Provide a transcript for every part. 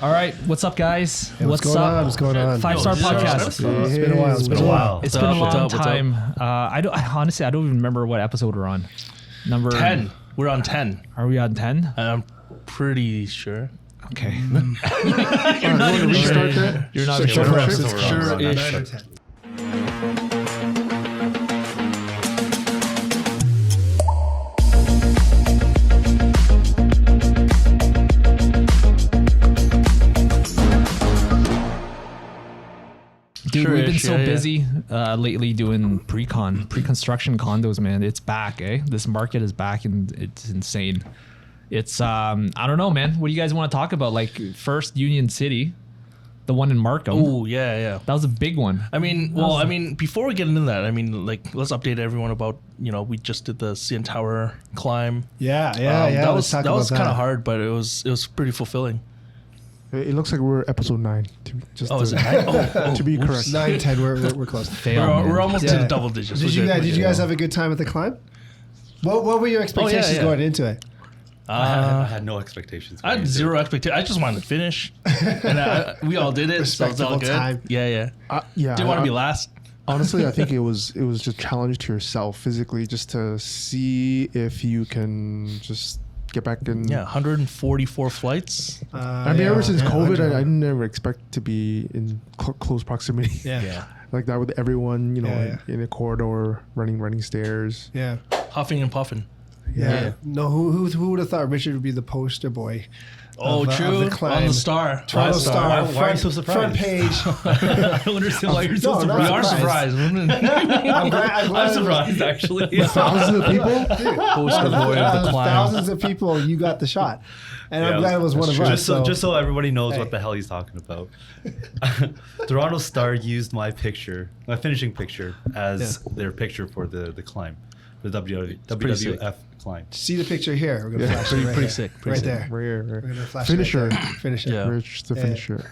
All right, what's up, guys? Hey, what's going up? on? What's going on? 5-star podcast. It's been a while. It's been a while. It's been a long time. I honestly don't even remember what episode we're on. Number 10. We're on 10. Are we on 10? I'm pretty sure. Okay. You're not even sure. You're not sure. Sure-ish. Dude, we've been so busy lately doing pre-construction condos, man. It's back, eh? This market is back and it's insane. It's, I don't know, man. What do you guys want to talk about? Like, first, Union City, the one in Markham. Oh, yeah. That was a big one. I mean, before we get into that, like, let's update everyone about, we just did the CN Tower climb. Yeah. That was kind of hard, but it was pretty fulfilling. It looks like we're episode 9. Is it 9? To be correct. 9, 10. We're close. We're almost to the double digits. Did you guys have a good time at the climb? What were your expectations going into it? I had no expectations. I had zero expectations. I just wanted to finish, and we all did it. So it's all good. Time. Yeah. Didn't want to be last. Honestly, I think it was just challenge to yourself physically, just to see if you can just get back in. 144 flights. Ever since COVID, I never expect to be in close proximity. Yeah. Like that with everyone, in a corridor, running stairs. Yeah. Huffing and puffing. Yeah. No, who would have thought Richard would be the poster boy? True. Of the climb. On the Star. Toronto Star. Why are you so surprised? Front page. I don't understand why you're so surprised. We are surprised. I'm surprised, actually. Thousands of people? Poster boy of the climb. Thousands of people, you got the shot. And I'm glad it was one of us. Just so everybody knows what the hell he's talking about. Toronto Star used my finishing picture, as their picture for the climb. The WWF climb. See the picture here. We're gonna flash it pretty sick. Right there. Right here. We're gonna flash Finisher. Finish it. Yeah. Rich the finisher.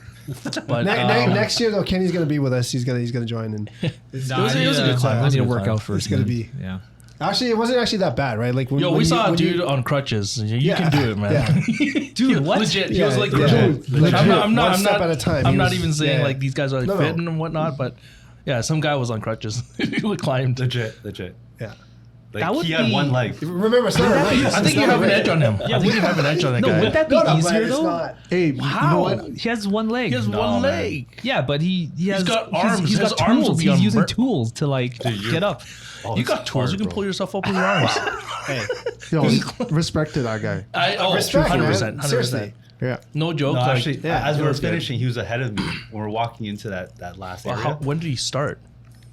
But next year though, Kenny's gonna be with us. He's gonna join and it was a good climb. I need to work out first. It's gonna be. Yeah. Actually, it wasn't actually that bad, right? Like we saw a dude on crutches. You can do it, man. Yeah. Dude, what? Legit. He was like, legit. I'm One step at a time. I'm not even saying like these guys are fit and whatnot, but yeah, some guy was on crutches. He climbed. Legit. Yeah. Like he had one leg. Remember, it's not a race. I think you have an edge on him. I think you have an edge on that guy. Would that be easier though? Not. Hey, How? you know what? He has one leg. He has one leg. Yeah, but he's got arms. He's His got arms will tools. be He's on using bur- tools to get up. Oh, You got tools. You can pull yourself up with your arms. Hey, Yo, respect to that guy. respect, 100%. man. Seriously. Yeah. No joke. No, like, actually, as we were finishing, he was ahead of me when we were walking into that last area. when did he start?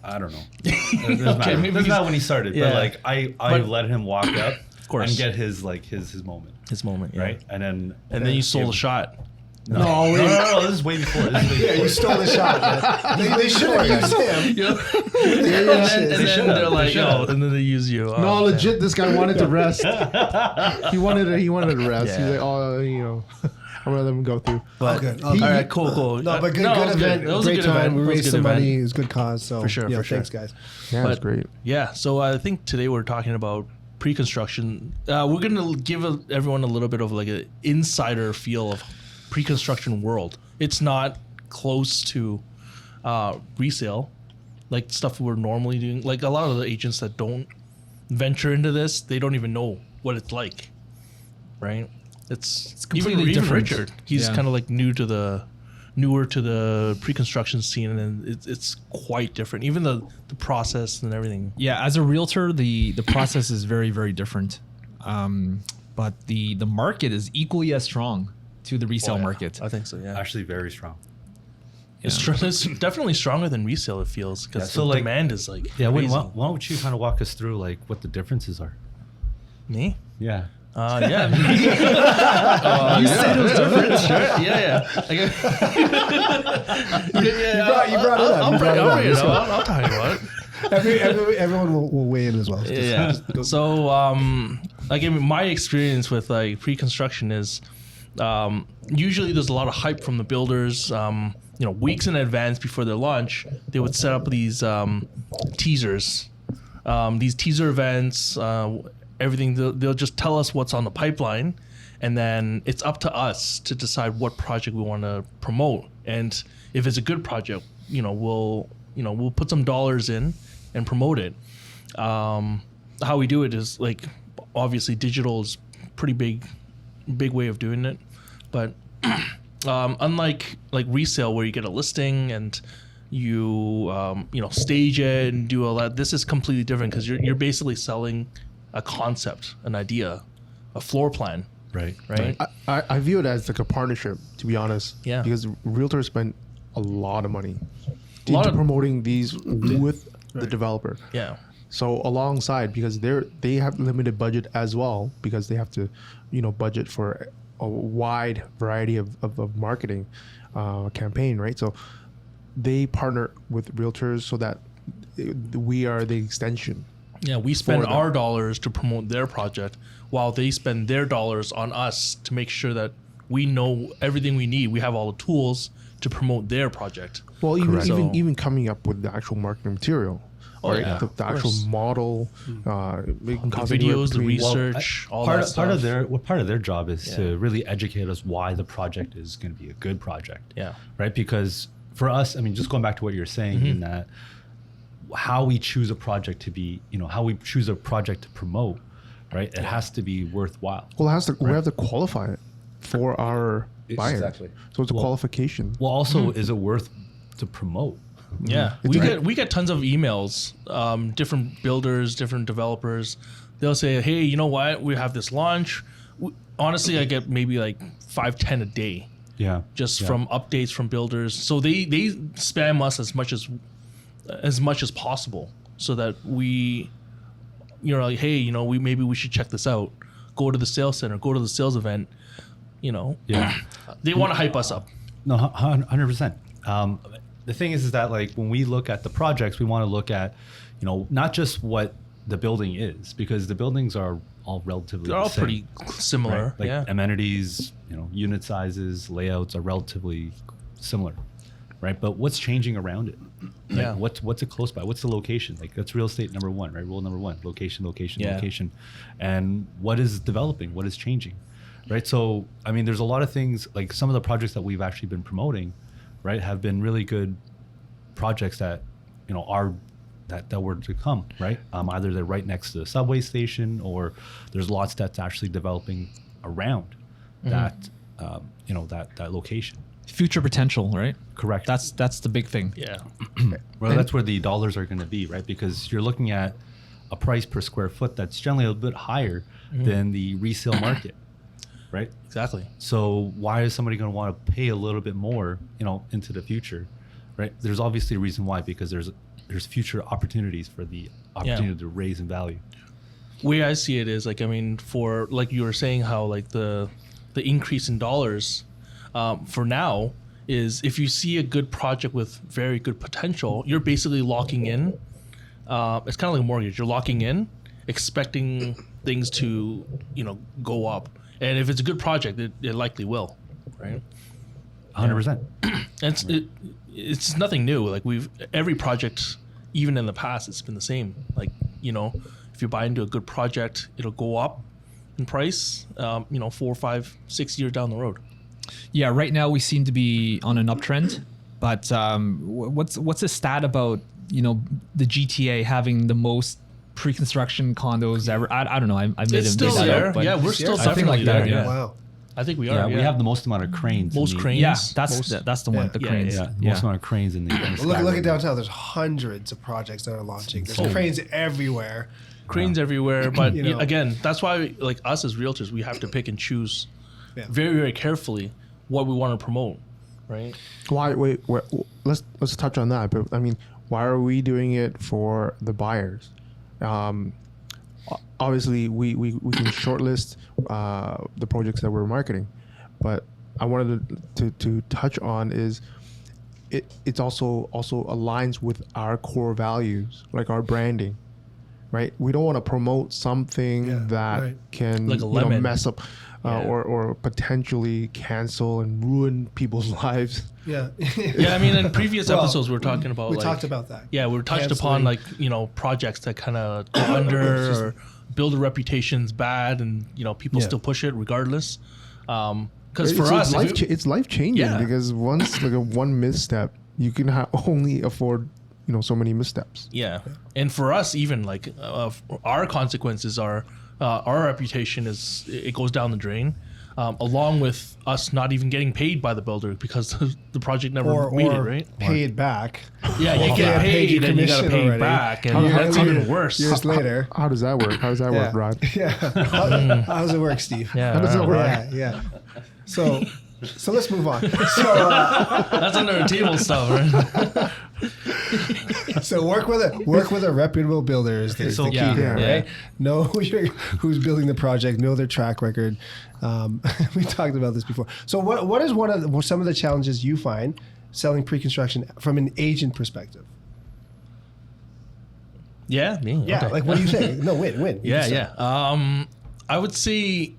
I don't know. That's not when he started, but like I let him walk up, of course, and get his moment. His moment, yeah. Right? And then you stole the shot. No, this is way before. You stole the shot. Man. They should have used him. And then they're like, and then they use you. No, legit. This guy wanted to rest. He wanted to rest. Yeah. He's like, I'm gonna let him go through. But good. all right, cool. No, but good event. It was a great good time. event. We raised some money. Event. It was a good cause. So For sure. Thanks, guys. Yeah, it was great. Yeah, so I think today we're talking about pre-construction. We're gonna give everyone a little bit of like an insider feel of pre-construction world. It's not close to resale, like stuff we're normally doing. Like a lot of the agents that don't venture into this, they don't even know what it's like, right? It's completely even different. Richard, he's kind of like newer to the pre-construction scene, and it's quite different. Even the process and everything. Yeah, as a realtor, the process is very, very different. But the market is equally as strong to the resale market. I think so. Yeah, Actually, very strong. it's definitely stronger than resale. It feels because the demand is like Why amazing. don't you kind of walk us through like what the differences are? Me? Yeah. Yeah. You said it was different. Sure. Yeah. You brought it up. I'll talk about it. Everyone will weigh in as well. Yeah. So, again, my experience with like pre-construction is usually there's a lot of hype from the builders. Weeks in advance before their launch, they would set up these teasers, these teaser events. Everything they'll just tell us what's on the pipeline, and then it's up to us to decide what project we want to promote. And if it's a good project, we'll put some dollars in and promote it. How we do it is like, obviously digital is pretty big way of doing it, but unlike like resale where you get a listing and you stage it and do all that, this is completely different because you're basically selling a concept, an idea, a floor plan. Right. I view it as like a partnership, to be honest. Yeah. Because realtors spend a lot of money into promoting these with the developer. Yeah. So alongside, because they have limited budget as well, because they have to, budget for a wide variety of marketing campaign, right? So they partner with realtors so that we are the extension. Yeah, we spend our dollars to promote their project while they spend their dollars on us to make sure that we know everything we need. We have all the tools to promote their project. Well, even coming up with the actual marketing material. Right? Yeah, the actual model, making the videos, the research, all that stuff. Part of their job is to really educate us why the project is going to be a good project. Yeah. Right? Because for us, I mean, just going back to what you're saying in that how we choose a project to be, how we choose a project to promote, right? It has to be worthwhile. Well, we have to qualify it for our buyer. Exactly. So it's a qualification. Well, also, is it worth to promote? Yeah, we get tons of emails, different builders, different developers. They'll say, hey, you know what? We have this launch. Honestly, I get maybe like 5-10 a day. Yeah. Just from updates from builders. So they spam us as much as possible so that we, like, hey, maybe we should check this out. Go to the sales center, go to the sales event, Yeah. They want to hype us up. No, 100%. The thing is that like when we look at the projects, we want to look at, not just what the building is, because the buildings are all relatively They're all the same, pretty similar. right? Like amenities, unit sizes, layouts are relatively similar, right? But what's changing around it? Like what's it close by? What's the location? Like that's real estate number one, right? Rule number one: location. And what is developing? What is changing, right? So I mean, there's a lot of things. Like some of the projects that we've actually been promoting, right, have been really good projects that are that were to come, right? Either they're right next to the subway station, or there's lots that's actually developing around that that location. Future potential, right? Correct. That's the big thing. Yeah. Well, that's where the dollars are going to be, right? Because you're looking at a price per square foot that's generally a bit higher than the resale market, right? Exactly. So why is somebody going to want to pay a little bit more, into the future, right? There's obviously a reason why, because there's future opportunities for the opportunity to raise in value. Way I see it is like, I mean, for like you were saying, how like the increase in dollars for now is if you see a good project with very good potential, you're basically locking in. It's kind of like a mortgage. You're locking in, expecting things to go up, and if it's a good project, it likely will, right? 100%. It's nothing new. Like every project, even in the past, it's been the same. Like if you buy into a good project, it'll go up in price. 4, 5, 6 years down the road. Yeah, right now we seem to be on an uptrend, but what's the stat about the GTA having the most pre-construction condos ever? I don't know. I made It's still there. Up, but Yeah, we're still I think definitely like that. there. Yeah. Wow. I think we are. Yeah, we have the most amount of cranes. Most cranes. Yeah, that's the one. The cranes. Yeah, most amount of cranes in the. Well, look at downtown. There's hundreds of projects that are launching. There's cranes everywhere. Cranes everywhere, but again, that's why like us as realtors, we have to pick and choose very, very carefully what we want to promote, right? Why? Wait. Let's touch on that. But I mean, why are we doing it for the buyers? Obviously, we can shortlist the projects that we're marketing, but I wanted to touch on is it's also aligns with our core values, like our branding, right? We don't want to promote something that can like a mess up or potentially cancel and ruin people's lives. Yeah. Yeah, I mean, in previous episodes, we were talking about we talked about that. Yeah, we were touched upon like projects that kind of go under or builder reputation's bad, and people still push it regardless. Because for us, it's life changing because once like one misstep, you can only afford so many missteps. Yeah, and for us, even like our consequences are our reputation it goes down the drain. Along with us not even getting paid by the builder because the project never made it, right? Paid back. Yeah, you get paid and you got to pay already. back, and that's even worse. Years later. How does that work? How does that work, Rod? Yeah. How does it work, Steve? Yeah, how does it work? Yeah. So let's move on. So that's under the table stuff, right? So work with a reputable builder is the key here, right? Know who's building the project, know their track record. We talked about this before. So what is some of the challenges you find selling pre-construction from an agent perspective? Yeah. Okay. Like what do you think? No, win. I would say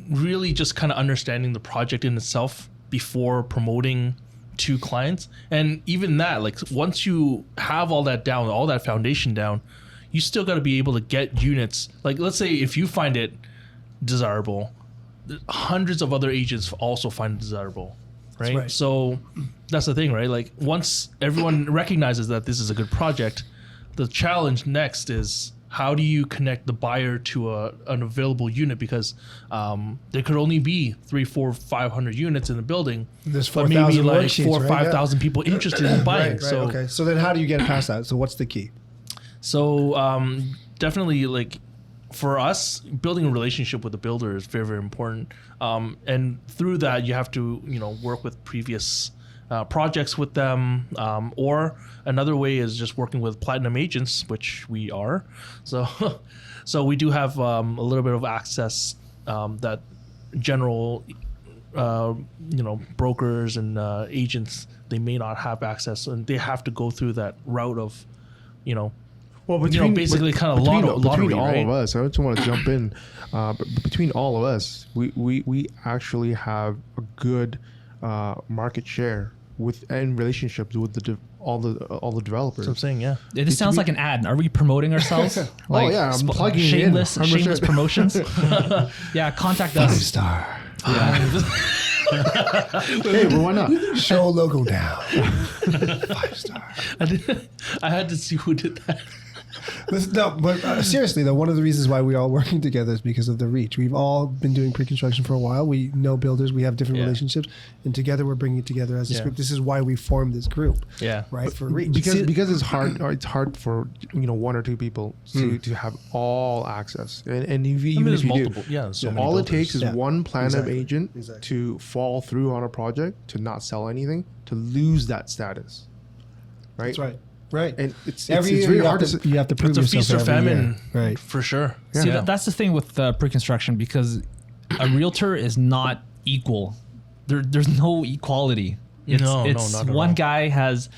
really just kind of understanding the project in itself before promoting to clients. And even that, like once you have all that down, all that foundation down, you still got to be able to get units. Like let's say if you find it desirable, hundreds of other agents also find it desirable, right? That's right. So that's the thing, right? Like once everyone recognizes that this is a good project, the challenge next is how do you connect the buyer to an available unit, because there could only be 300, 400, 500 units in the building. There's but maybe 4,000 like worksheets, 4,000 or 5,000 people interested in buying. Right, okay. So then how do you get past that? So what's the key? So definitely, like for us, building a relationship with the builder is very, very important. And through that, you have to work with previous projects with them, or another way is just working with platinum agents, which we are. So we do have a little bit of access that general brokers and agents, they may not have access, and they have to go through that route of basically kind of lottery, between all right? of us. I just want to jump in, but between all of us, we actually have a good market share and relationships with all the developers. That's what I'm saying, yeah. It just sounds like an ad. Are we promoting ourselves? I'm plugging shameless, in. shameless promotions. Yeah, contact us. 5-star. Hey, but why not? Show logo down. 5-star. I had to see who did that. But seriously though, one of the reasons why we're all working together is because of the reach. We've all been doing pre-construction for a while. We know builders. We have different relationships, and together we're bringing it together as a group. This is why we formed this group. Yeah, right, for reach. Because it's hard. It's hard for one or two people to have all access, and even if you multiple. do, all it takes is one platinum agent Exactly. to fall through on a project, to not sell anything, to lose that status. Right. That's right. Right. And it's every year really hard to you have to prove It's a yourself feast or every year. famine, Right? For sure. Yeah. See, that's the thing with pre-construction, because a realtor is not equal. There's no equality. It's not at one all. guy has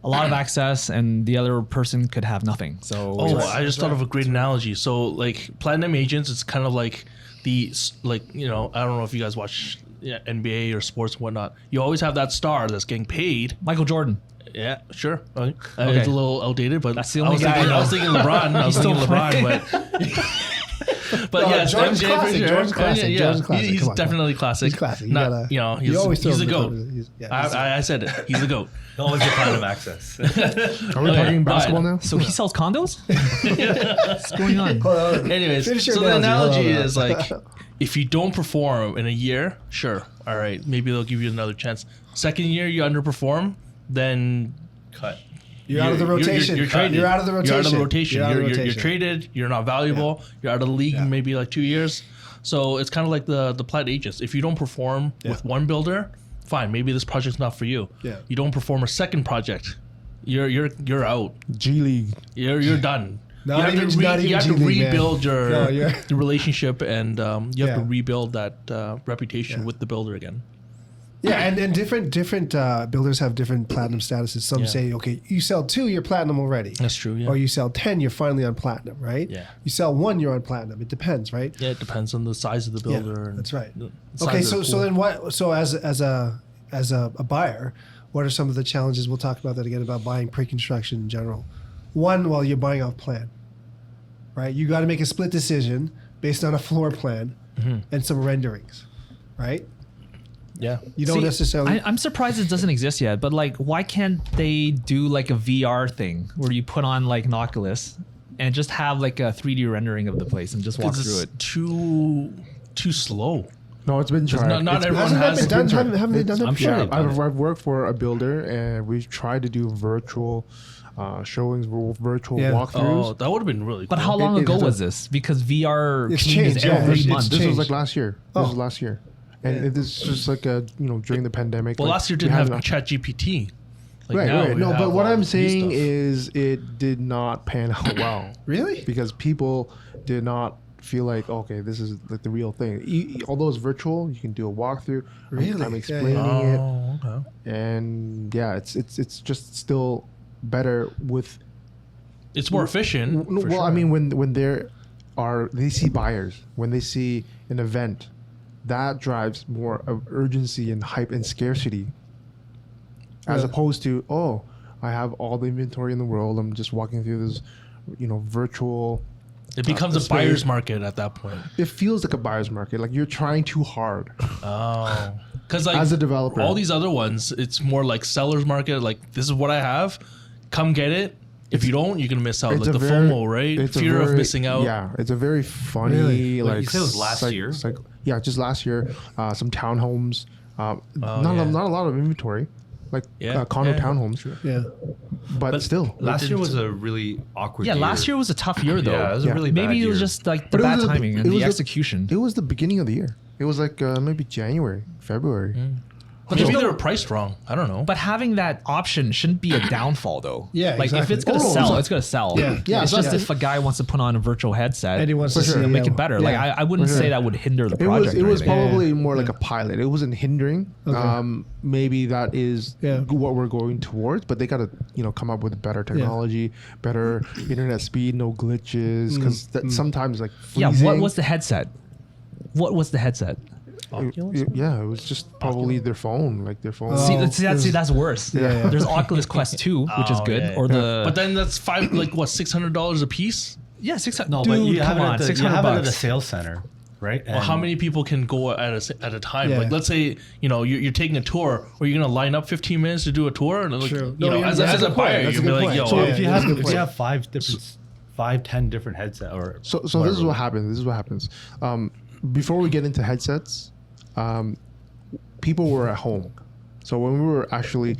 a lot of access and the other person could have nothing. So I just thought of a great analogy. So like platinum agents, it's kind of like I don't know if you guys watch NBA or sports and whatnot. You always have that star that's getting paid. Michael Jordan. Yeah, sure. It's a little outdated, but That's the only guy I was thinking LeBron. But yes, Jordan's MJ classic. for sure. Jordan's classic. Yeah, Jordan's classic. He's Come on. definitely classic. He's classic. He's a goat. I said it. He's a goat. He'll always get platinum access. Are we talking basketball now? So he sells condos? What's going on? Anyways, Finish your so the analogy. analogy Hold on. is like, if you don't perform in a year, sure, all right, maybe they'll give you another chance. Second year you underperform, then Cut. You're out of the rotation. You're traded. You're out of the rotation. You're out of the rotation. You're out of the You're rotation. traded. You're not valuable. You're out of the league in maybe like 2 years. So it's kind of like the plat agents. If you don't perform with one builder, fine. Maybe this project's not for you. Yeah. You don't perform a second project, you're out. G League. You're done. You have to rebuild your your relationship, and you have to rebuild that reputation with the builder again. Yeah, and different builders have different platinum statuses. Some say, okay, you sell 2, you're platinum already. That's true. Yeah. Or you sell 10, you're finally on platinum, right? Yeah. You sell 1, you're on platinum. It depends, right? Yeah, it depends on the size of the builder. Yeah, and that's right. the size Okay, of so the so pool. then what? So as a buyer, what are some of the challenges? We'll talk about that again about buying pre-construction in general. One, well, you're buying off plan. right? You got to make a split decision based on a floor plan and some renderings, right? Yeah. You don't necessarily. I'm surprised it doesn't exist yet, but like, why can't they do like a VR thing where you put on like an Oculus and just have like a 3D rendering of the place and just walk through it? Too slow. No, it's been tried. Not everyone has. Haven't they done that? I'm sure they've done I've worked for a builder, and we've tried to do virtual showings, virtual walkthroughs. Oh, that would have been really cool. But how long It ago doesn't- was this? Because VR It's changes changed, yeah. every It's month. This was changed. like last year. This was last year, and this is just like during the pandemic. Well, like, last year we didn't have had an- ChatGPT. Like Right, now right. we No, have but what all I'm this new saying stuff. is it did not pan out well. Really? Because people did not feel like, okay, this is like the real thing. Although it's virtual, you can do a walkthrough. Really? I'm Yeah, explaining yeah. it, Oh, okay. and yeah, it's just still better with. It's more efficient. Well, for sure. I mean, when they see buyers, when they see an event, that drives more of urgency and hype and scarcity, as Yeah. opposed to, oh, I have all the inventory in the world. I'm just walking through this, virtual. it becomes a space. buyer's market at that point. It feels like a buyer's market. Like you're trying too hard. Oh, because like As a developer. all these other ones, it's more like seller's market. Like this is what I have, come get it. If you don't, you're gonna miss out. Like the FOMO, right? it's a Fear of very- missing out. Yeah, it's a very funny. Really? Like Like you said it was last year? Yeah, just last year. Some townhomes. Not yeah. not a lot of inventory, like Yeah, condo yeah. townhomes. Yeah. But still, Last year was a really awkward Yeah, year. last year was a tough year though. Yeah, it was a Yeah. really bad Maybe it was year. just like the But it bad was timing and it the was execution. it was the beginning of the year. It was like maybe January, February. But maybe they were priced wrong. I don't know. But having that option shouldn't be a downfall though. Yeah, like exactly. if it's gonna Oh, sell, so- it's gonna sell. Yeah. Yeah, it's so just yeah. if a guy wants to put on a virtual headset And he wants to For sure. see, and make yeah, it better. Like yeah. I wouldn't For sure. say that would hinder the It was project. it or was anything. probably more like a pilot. It wasn't hindering. Okay. Maybe that is Yeah. what we're going towards, but they got to come up with better technology, better internet speed, no glitches, because sometimes like Yeah, freezing, what was the headset? What was the headset? yeah, it was just probably their phone, like their phone. Oh. See, that's worse. Yeah. There's Oculus Quest 2, which is Oh, good, yeah, or the but then that's $600 a piece. yeah 600. No, Dude, but you have come it on, at the, you 600 have it at a bucks. sales center, right? Well, how many people can go at a time? Yeah. Like, let's say you're taking a tour, or you're gonna line up 15 minutes to do a tour, and like, True. you No, know, yeah, as that's a a good buyer, point. That's you'll a be good like, point. yo, So if you Yeah, have that's a good if point. you have 5-10 different headsets or So this is whatever. what happens. This is what happens. Before we get into headsets, people were at home. So when we were actually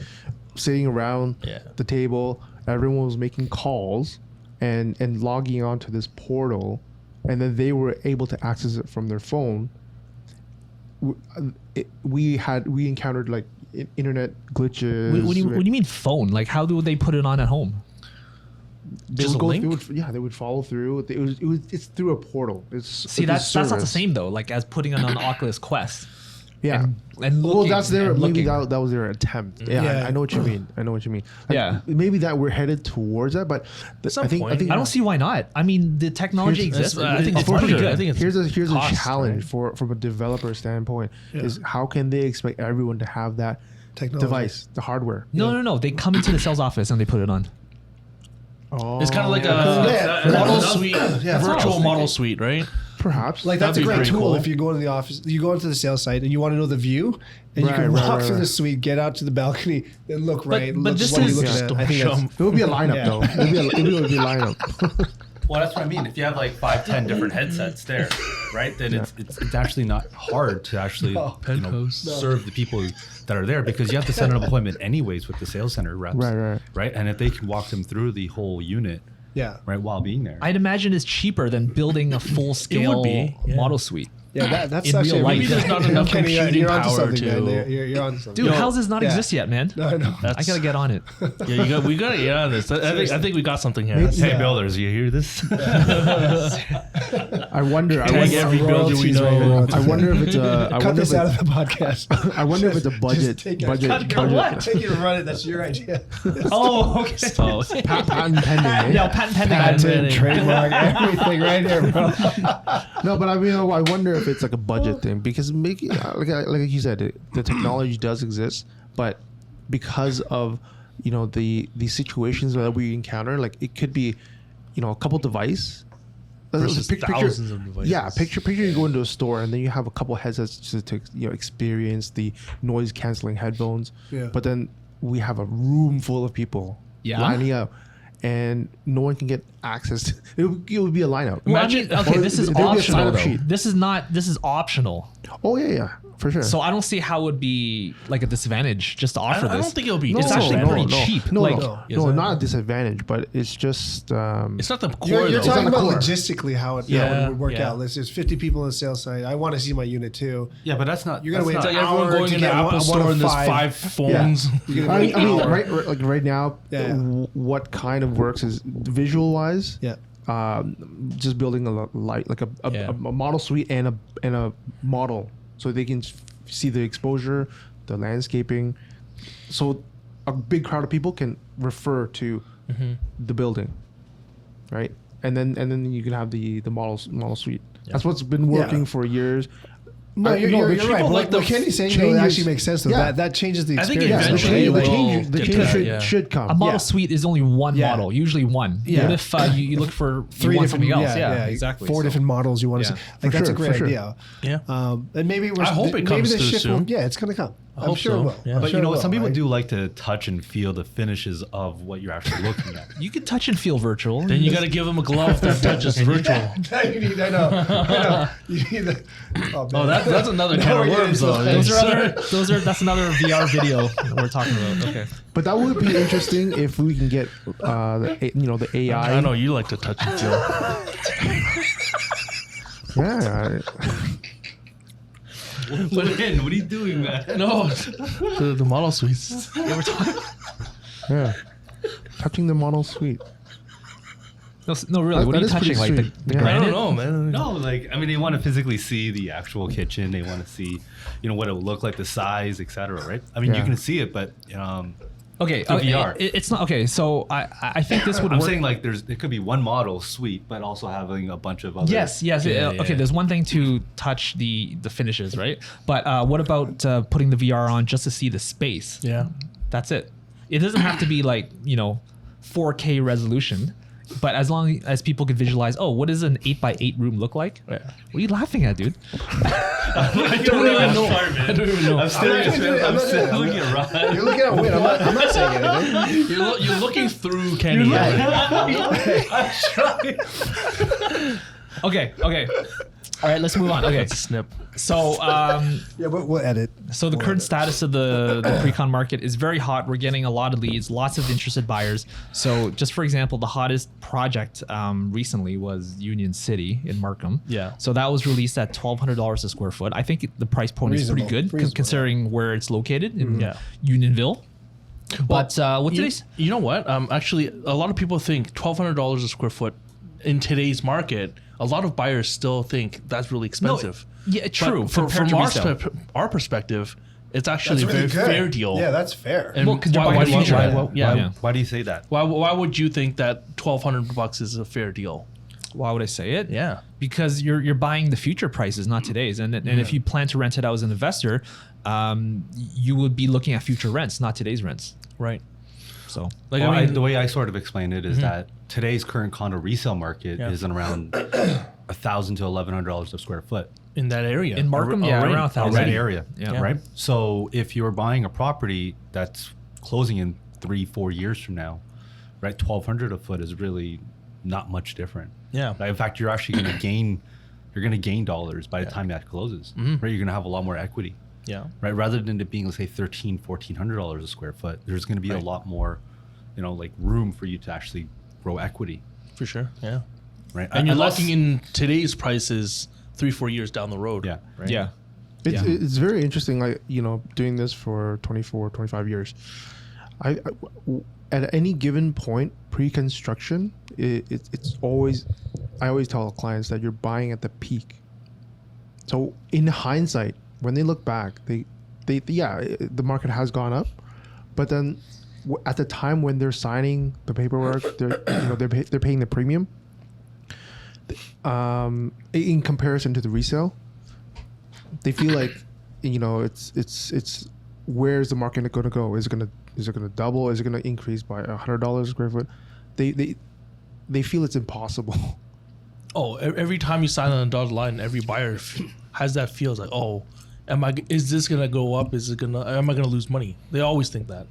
sitting around Yeah. the table, everyone was making calls and logging onto this portal, and then they were able to access it from their phone. We encountered like internet glitches. What do you mean phone? Like how do they put it on at home? They Just would a go. link? They would follow through. It's through a portal. See, that's not the same though. Like as putting it on Oculus Quest. Yeah. And Well, looking that's their and maybe looking. that was their attempt. Yeah, Yeah. I know what you mean. I know what you mean. Like, Yeah. maybe that we're headed towards that, but some I think point. think I don't see why not. I mean, the technology Here's- exists. I think it's pretty money. good. I think it's here's cost, a challenge right? from a developer standpoint Yeah. is how can they expect everyone to have that Technology. device, the hardware? No. They come into the sales office and they put it on. Oh, It's kind of like Yeah. a model suite, Yeah. virtual model suite, right? perhaps Like that's a That'd be great pretty tool cool. if you go into the office, you go into the sales site and you want to know the view, and you Right, can right, walk right, through the right. suite, get out to the balcony, and look right. but look this what are you is- looking Just at. don't I think show that's, 'em. it would be a lineup Yeah. though. It would be a lineup. Well, that's what I mean. If you have like 5-10 different headsets there, right? Then it's actually not hard to actually serve the people that are there because you have to set an appointment anyways with the sales center reps, Right. And if they can walk them through the whole unit, yeah, right, while being there, I'd imagine it's cheaper than building a full scale be, yeah. model suite. yeah. That's In actually real life. Maybe there's not enough Kenny, computing you're onto power something, to. man. You're onto something. Dude, houses not yeah. exist yet, man. No, no. I gotta get on it. Yeah, we got to get on this. I think we got something here. hey Yeah. builders, you hear this? I wonder. Tag every builder we royalties right know. around. I wonder if it's a. I Cut wonder this if out it's, of the podcast. I wonder if it's a budget. take it. Budget. Cut what? Take it and run it. That's your idea. Oh, okay. Oh, Patent pending. Eh? Yeah, patent pending. Patent, trademark, everything right here, bro. No, but I mean, I wonder if it's like a budget thing because making like you said, the technology does exist, but because of the situations that we encounter, like it could be, a couple device, versus thousands of devices. Yeah, picture you go into a store and then you have a couple headsets to experience the noise canceling headphones. Yeah. But then we have a room full of people lining up, and no one can get access to it. Would be a lineup. Imagine, okay, this is there'll be a optional sign-up though. sheet. This is optional. Oh yeah, for sure. So I don't see how it would be like a disadvantage just to offer I this. don't think it'll be. It's actually pretty cheap. No, Like, not a disadvantage, but it's just. It's not the core. You're though. talking on the about core. logistically how it would work out. There's 50 people in the sales site. I want to see my unit too. Yeah, but that's not. You're gonna wait It's an like everyone hour going to in the get Apple one store of and there's five. 5 phones. You're gonna I wait mean, an hour. right now, Yeah. what kind of works is visual wise. Yeah. Just building a model suite and a model, so they can see the exposure, the landscaping, so a big crowd of people can refer to the building, right? And then you can have the model suite. That's what's been working for years. No, you're right. people But like what the Kenny's saying changes- actually makes sense. Though. Yeah. That changes the I think experience. eventually right? it Like, will the get change to that, should come. a model Yeah. suite is only one Yeah. model, usually one. Yeah. What if you look for three you want different, something else? Yeah, exactly. 4 So- different models you want to Yeah. see. Like that's a For great sure. idea. Yeah. And maybe I hope it comes the through shift soon. will, yeah, it's going to come. I'm hope sure so. it will. Yeah. I'm But sure you know, it will, some people right? do like to touch and feel the finishes of what you're actually looking at. You could touch and feel virtual. Then you got to give them a glove that touches virtual. I know. You need the, Oh, that's another can of worms, though. That's another VR video we're talking about. Okay. But that would be interesting if we can get the AI. I know you like to touch and feel. Yeah. What are you doing, man? No, the model suites. Yeah. Touching the model suite. No, really. What are That you is pretty touching? Like the sweet. the Yeah. I granite? don't know, man. No, like I mean, they want to physically see the actual kitchen. They want to see, what it will look like, the size, etc. Right? I mean, you Yeah. can see it, but Okay, through VR. It's not okay. So I think this would I'm work. saying like it could be one model suite, but also having a bunch of other. Yes. Yeah, Okay, there's one thing to touch the finishes, right? But what about putting the VR on just to see the space? Yeah. That's it. It doesn't have to be like 4K resolution, but as long as people can visualize, what does an 8x8 room look like? Yeah. What are you laughing at, dude? I don't even know. I don't even know. I'm staring I'm not at doing it. looking at Ryan. You're looking at Win. I'm not saying anything. You're looking through Kenny. I'm trying. Okay. All right, let's move on. Okay, That's a snip. so Yeah, we'll edit. So the current status of the pre-con market is very hot. We're getting a lot of leads, lots of interested buyers. So just for example, the hottest project recently was Union City in Markham. Yeah. So that was released at $1,200 a square foot. I think the price point is pretty good Reasonable. considering where it's located in Yeah. Unionville. But what's today's? You know what? Actually, a lot of people think $1,200 a square foot in today's market. A lot of buyers still think that's really expensive. Yeah, true. But Compared from to resale. our perspective, it's actually That's a really very good. fair deal. Yeah, that's fair. And Well, 'cause you're buying the future. Why do you say that? Why would you think that $1,200 is a fair deal? Why would I say it? Yeah. Because you're buying the future prices, not today's. And if you plan to rent it out as an investor, you would be looking at future rents, not today's rents. Right. So Like Well, I mean, the way I sort of explain it is that today's current condo resale market is in around $1,000 to $1,100 a square foot in that area. in Markham, Already. around in 1,000. that area, Yeah. right? So if you're buying a property that's closing in 3-4 years from now, right, $1,200 a foot is really not much different. Yeah. Right? In fact, you're actually going to gain. You're going to gain dollars by the time that closes. Right? You're going to have a lot more equity. Yeah. Right. Rather than it being, let's say, $1,400 a square foot, there's going to be a lot more, like room for you to actually grow equity. For sure. Yeah. Right. And you're Unless- locking in today's prices 3-4 years down the road. Yeah. Right? Yeah. It's very interesting, like, doing this for 24, 25 years. I at any given point, pre-construction, it's always, I always tell clients that you're buying at the peak. So in hindsight, when they look back, the market has gone up, but then at the time when they're signing the paperwork, they're paying the premium. In comparison to the resale, they feel like, it's where's the market going to go? Is it going to double? Is it going to increase by $100 a square foot? They feel it's impossible. Every time you sign on the dotted line, every buyer has that feels like, oh, is this gonna go up? Am I gonna lose money? They always think that.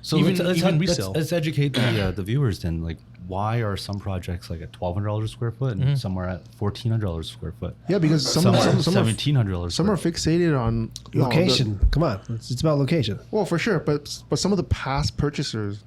So even resale. Let's educate the viewers then. Like, why are some projects like at $1,200 a square foot and some are at $1,400 a square foot? Yeah, because some are $1,700. Some are fixated on location. Come on, it's about location. Well, for sure, but some of the past purchasers,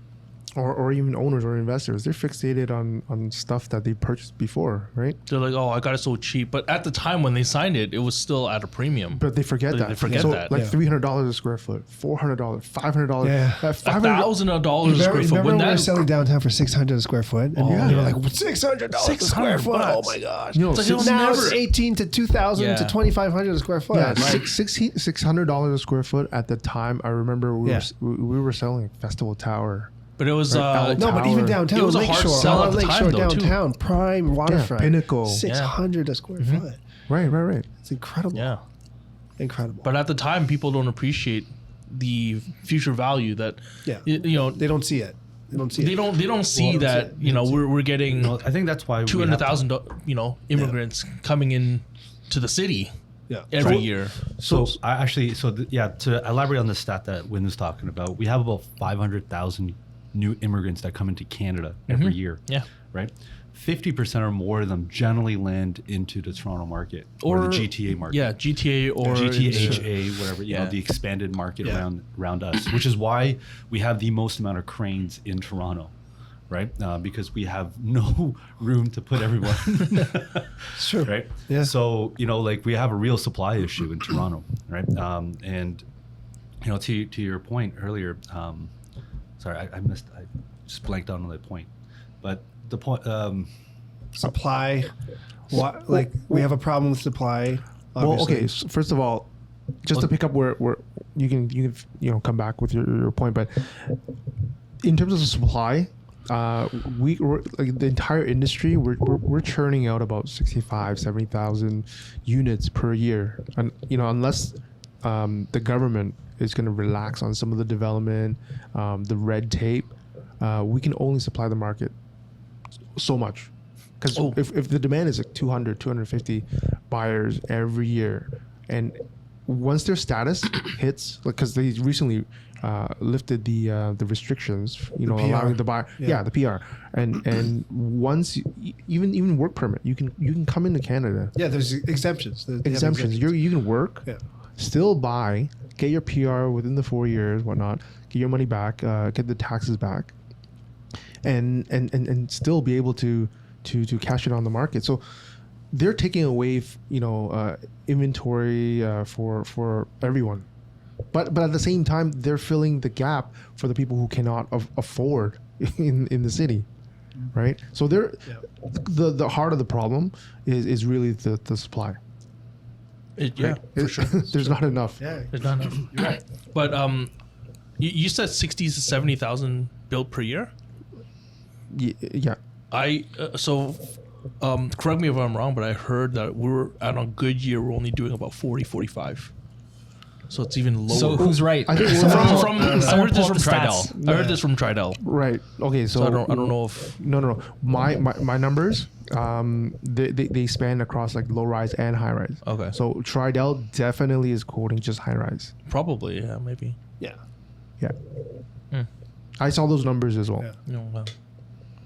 or even owners or investors, they're fixated on stuff that they purchased before, right? They're like, oh, I got it so cheap. But at the time when they signed it, it was still at a premium. But they forget that. They forget that. Like $300 a square foot, $400, $500. Yeah. $1,000 a square foot. Remember when we were selling downtown for $600 a square foot? And they were like, $600 a square foot. Oh my gosh. You know, now it's 18 to 2,000 to 2,500 a square foot. Yeah, like $600 a square foot at the time. I remember we were selling Festival Tower. But it was but even downtown, it was a hard sell at the time, though, downtown, too. prime waterfront, Pinnacle, $600 a square foot. Right. It's incredible. Yeah, incredible. But at the time, people don't appreciate the future value that. Yeah, they don't see it. They don't see that we're getting. I think that's why 200,000 immigrants coming in to the city. Yeah. Every year. To elaborate on the stat that Wynn was talking about, we have about 500,000 new immigrants that come into Canada every year. Yeah. Right? 50% or more of them generally land into the Toronto market or the GTA market. Yeah, GTA or GTHA, whatever, the expanded market around us, which is why we have the most amount of cranes in Toronto. Right, because we have no room to put everyone. Sure. Right. Yeah. So we have a real supply issue in Toronto, right? And to your point earlier, sorry, I just blanked out on that point, but the point. Supply. What? Like we have a problem with supply. Obviously. Well, okay. So first of all, just to pick up where you can come back with your point, but in terms of the supply. We're like the entire industry, we're churning out about 70,000 units per year, and unless the government is going to relax on some of the development, the red tape, we can only supply the market so much, because if the demand is like 250 buyers every year, and once their status hits, because they recently lifted the restrictions, allowing the buyer, the PR, and once even work permit, you can come into Canada. Yeah, there's exemptions. Exemptions. You can work, still buy, get your PR within the 4 years, whatnot, get your money back, get the taxes back, and still be able to cash it on the market. So they're taking away, inventory for everyone. But at the same time, they're filling the gap for the people who cannot afford in the city, right? So the heart of the problem is really the supply. For sure. There's not enough. Yeah, there's not enough. You're right. But you said 60 to 70,000 built per year. Yeah. Correct me if I'm wrong, but I heard that we're on a good year, we're only doing about 40, 45. So it's even lower. So who's right? I think I heard this from Tridel. I heard this from Tridel. Right. Okay. So I don't know if no. My numbers, they span across like low rise and high rise. Okay. So Tridel definitely is quoting just high rise. Probably, yeah, maybe. Yeah. I saw those numbers as well.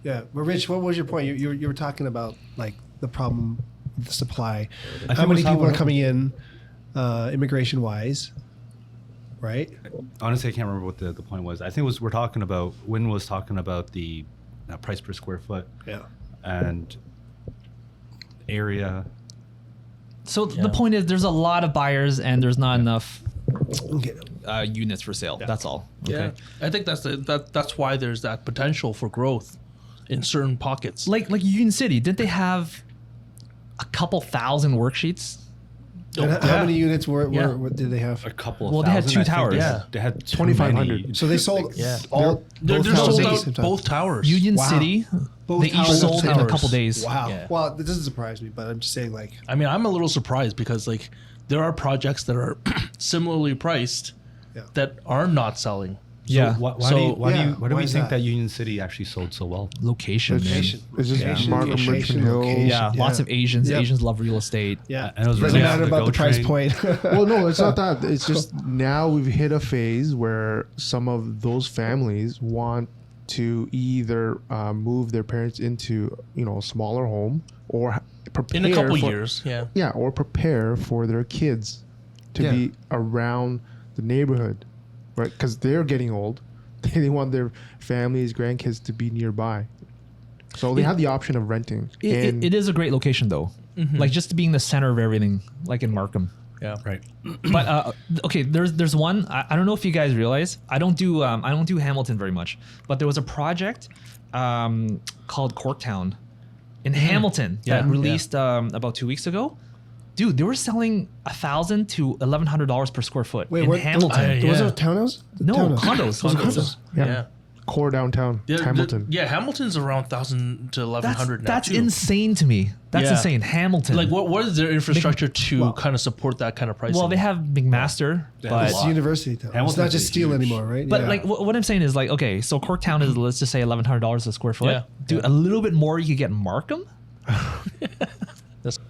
Yeah. But Rich, what was your point? You were talking about like the problem with the supply. I How many people are coming in? Immigration wise, right? Honestly, I can't remember what the point was. I think Wynn was talking about the price per square foot. Yeah. And area. So the point is, there's a lot of buyers and there's not enough Okay. units for sale. Yeah. That's all. Okay. Yeah. I think that's why there's that potential for growth in certain pockets. Like Union City, didn't they have a couple thousand worksheets? And how many units what did they have? A couple. Well, they had two towers. They had 2,500. So they sold. all. They're sold out both towers. Union City, they each sold in a couple days. Wow. Yeah. Well, it doesn't surprise me, but I'm just saying, like. I mean, I'm a little surprised because there are projects that are similarly priced that are not selling. Yeah. Why So- do we Why is think that? that Union City actually sold so well? Location, man. Location. It's just Location, Markham, location, Richmond Hill. location. Yeah, lots of Asians. Yep. Asians love real estate. Yeah. And it was Doesn't really matter on the about the GO price train. point. Well, no, it's not that. It's just now we've hit a phase where some of those families want to either move their parents into a smaller home or prepare In a couple for, years, yeah. Yeah, or prepare for their kids to Yeah. be around the neighborhood, right? Because they're getting old. They want their families, grandkids to be nearby. So they have the option of renting. It is a great location though. Like just to be in the center of everything, like in Markham. Yeah. Right. But okay, there's one. I don't know if you guys realize. I don't do Hamilton very much, but there was a project called Corktown in Hamilton that Yeah. released about 2 weeks ago. Dude, they were selling $1,000 to $1,100 per square foot Wait, in what? Hamilton. Was Yeah. it a townhouse? No, Townhouse. condos. Was it Condos. condos? Yeah. core downtown, Hamilton. Hamilton's around 1,000 to 1,100 now. That's too. insane to me. That's Yeah. insane. Hamilton. Like, what is their infrastructure to kind of support that kind of pricing? Well, they have McMaster, They have a but It's lot. university town. It's Hamilton's not just steel huge. anymore, right? But Yeah. like what I'm saying is like, okay, so Corktown is, let's just say $1,100 a square foot. Yeah. Dude, a little bit more you could get in Markham.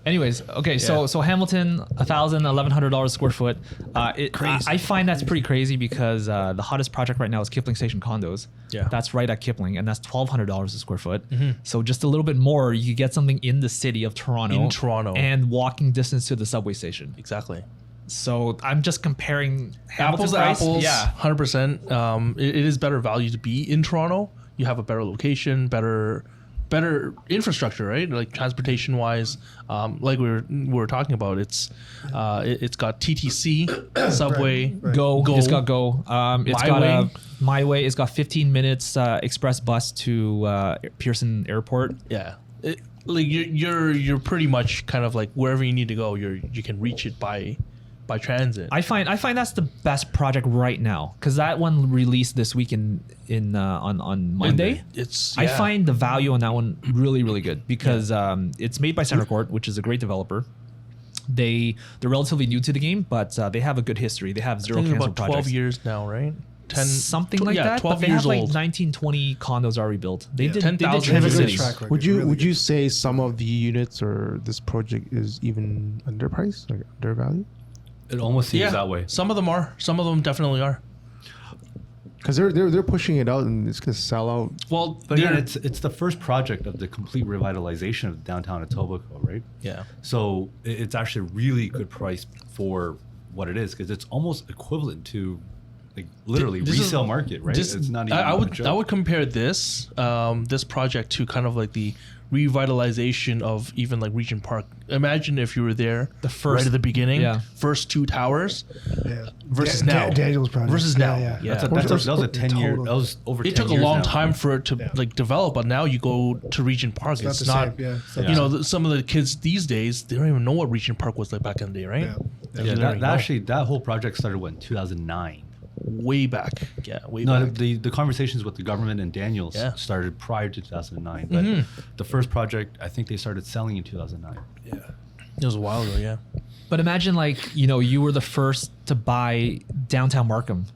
Anyways, okay, so Hamilton, $1,000, $1,100 a square foot. I find that's pretty crazy because the hottest project right now is Kipling Station Condos. Yeah. That's right at Kipling, and that's $1,200 a square foot. So just a little bit more, you could get something in the city of Toronto. In Toronto. And walking distance to the subway station. Exactly. So I'm just comparing Hamilton's Apples to price. apples. Yeah. 100%. It is better value to be in Toronto. You have a better location, better infrastructure, right? Like transportation wise, like we were talking about. It's got TTC, subway, Right. Go. It's got Go. It's My got Way. My Way. It's got 15 minutes express bus to Pearson Airport. Yeah. Like you're pretty much kind of like wherever you need to go, you can reach it by transit. I find that's the best project right now because that one released this week on Monday. I find the value on that one really, really good because it's made by Center Court, which is a great developer. They're relatively new to the game, but they have a good history. They have zero cancel about 12 projects. years now, right? 10 Something like that. 12 but they years have like old. 19, 20 condos already built. They did 10,000 They have a Transit good cities. track record. Would you really would good. you say some of the units or this project is even underpriced, like undervalued? It almost seems that way. Some of them are. Some of them definitely are. Because they're pushing it out and it's gonna sell out. Well, But again, it's the first project of the complete revitalization of downtown Etobicoke, right? yeah. So it's actually really good price for what it is because it's almost equivalent to like literally This is- resale market, right? This- It's not even. I a would joke. compare this project to kind of like the revitalization of even like Regent Park. Imagine if you were there The first- right at the beginning, yeah. first two towers Yeah. versus now. Daniel's project. Versus now. Yeah. Yeah. That was a 10-year. Total. That was over. It 10 took a years long now. time for it to Yeah. like develop, but now you go to Regent Park. It's It's not not, the same, yeah. It's not you the know, some of the kids these days they don't even know what Regent Park was like back in the day, right? Yeah. They Yeah, don't that even know. actually that whole project started in 2009. way back. Yeah, way No, back. the conversations with the government and Daniels Yeah. started prior to 2009, but the first project I think they started selling in 2009. It was a while ago. Yeah. But imagine you were the first to buy downtown Markham.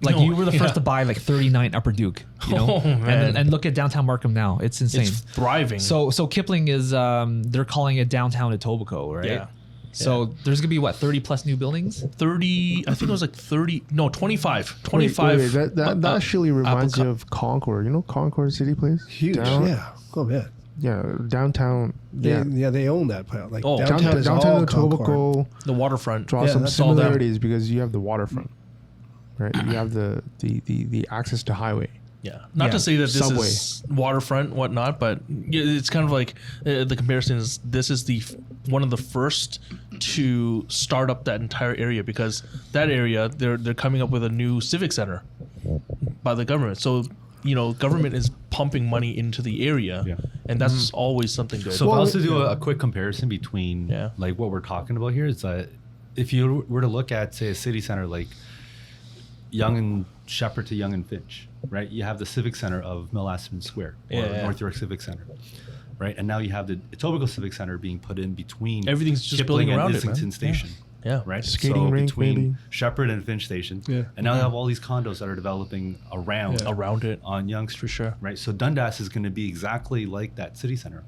Like No, you were the first yeah. to buy like 39 Upper Duke, you know? Oh, man. And look at downtown Markham now. It's insane. It's thriving. So Kipling is they're calling it downtown Etobicoke, right? Yeah. So there's gonna be what 30 plus new buildings. 30, I think it was like 30, no, 25. Wait, 25. that actually reminds Apple you of Concord. You know Concord City Place? Huge. Yeah. Oh, yeah. Yeah, downtown. Yeah, they own that pile. Like Oh, downtown is all downtown Concord. Etobicoke The waterfront. draw Yeah, some that's all that. similarities because you have the waterfront, right? You have the access to highway. Yeah. Not Yeah. to say that this Subway. is waterfront, whatnot, but it's kind of like the comparison is this is one of the first to start up that entire area because that area they're coming up with a new civic center by the government. So government is pumping money into the area, Yeah. and that's always something good. So if I was to do a quick comparison between Yeah. like what we're talking about here, is that if you were to look at say a city center like Yonge and Shepherd to Yonge and Finch, right? You have the Civic Center of Mill Aspen Square or Yeah. North York Civic Center, right? And now you have the Etobicoke Civic Center being put in between Everything's just Kipling building and around it, Islington man. Station. Yeah. Right. Skating so rink, between maybe. Shepherd and Finch Station. Yeah. And now they have all these condos that are developing around Around it. on Yonge Street. For sure. Right. So Dundas is going to be exactly like that city center.